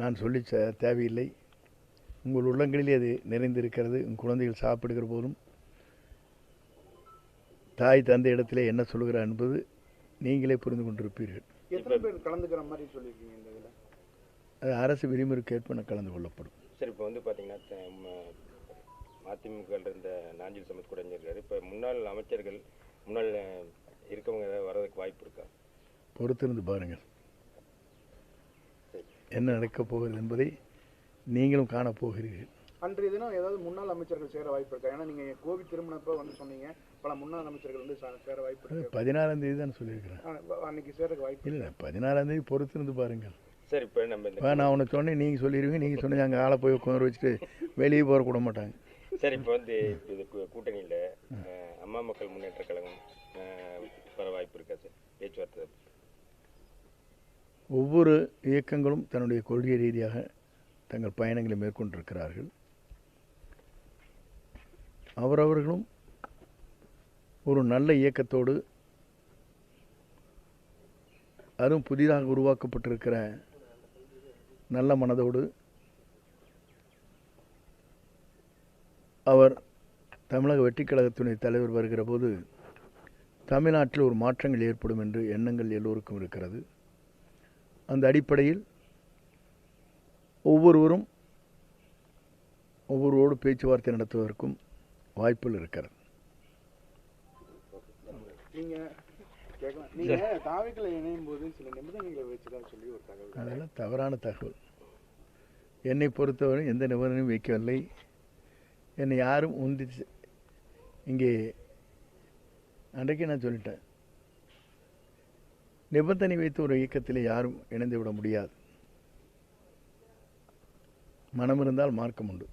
நான் சொல்லி தேவையில்லை. உங்கள் உள்ளங்களிலே அது நிறைந்திருக்கிறது. உங்கள் குழந்தைகள் சாப்பிடுகிற போதும் தாய் தந்தை இடத்திலே என்ன சொல்கிறார் என்பது நீங்களே புரிந்து கொண்டிருப்பீர்கள். எத்தனை பேர் கலந்துக்கிற மாதிரி சொல்லியிருக்கீங்க இந்த இதில்? அது அரசு விதிமுறைக்கேற்ப கலந்து கொள்ளப்படும். சார், இப்போ பார்த்தீங்கன்னா மதிமுக இருந்த நாஞ்சில் சமத் கூட இருக்காரு. இப்போ முன்னாள் அமைச்சர்கள் முன்னாள் இருக்கவங்க ஏதாவது வர்றதுக்கு வாய்ப்பு இருக்கா? பொறுத்திருந்து பாருங்கள் என்ன நடக்கப் போகிறது என்பதை நீங்களும் காணப்போகிறீர்கள். அன்றைய தினம் ஏதாவது முன்னாள் அமைச்சர்கள் சேர வாய்ப்பு இருக்கா? ஏன்னா நீங்கள் கோவிட் திருமணப்போ சொன்னீங்க பல முன்னாள் அமைச்சர்கள் சேர வாய்ப்பு இருக்கு. 16ஆம் தேதி தான் சொல்லியிருக்கிறேன். அன்னைக்கு சேரக்கு வாய்ப்பு இல்லை, 16ஆம் தேதி பொறுத்திருந்து பாருங்கள். சரி, இப்போ நான் உன்னை சொன்னேன், நீங்கள் சொல்லிடுவீங்க. நீங்கள் சொன்னீங்க அங்கே ஆளை போய் உட்காந்து வச்சுட்டு வெளியே போகிற கூட மாட்டாங்க. சரி, இப்போ இது கூட்டணியில் அம்மா மக்கள் முன்னேற்ற கழகம் வர வாய்ப்பு இருக்கா சார்? பேச்சுவார்த்தை ஒவ்வொரு இயக்கங்களும் தன்னுடைய கொள்கை ரீதியாக தங்கள் பயணங்களை மேற்கொண்டிருக்கிறார்கள். அவரவர்களும் ஒரு நல்ல இயக்கத்தோடு, அதுவும் புதிதாக உருவாக்கப்பட்டிருக்கிற நல்ல மனதோடு அவர் தமிழக வெற்றிக் கழகத்தினுடைய தலைவர் வருகிற போது தமிழ்நாட்டில் ஒரு மாற்றங்கள் ஏற்படும் என்று எண்ணங்கள் எல்லோருக்கும் இருக்கிறது. அந்த அடிப்படையில் ஒவ்வொருவரோடு பேச்சுவார்த்தை நடத்துவதற்கும் வாய்ப்புகள் இருக்கிறது. அதெல்லாம் தவறான தகவல். என்னை பொறுத்தவரை எந்த நிபந்தனையும் வைக்கவில்லை. என்னை யாரும் இங்கே அன்றைக்கு நான் சொல்லிட்டேன், நிபந்தனை வைத்து ஒரு இயக்கத்தில் யாரும் இணைந்து விட முடியாது. மனம் இருந்தால் மார்க்கம் உண்டு.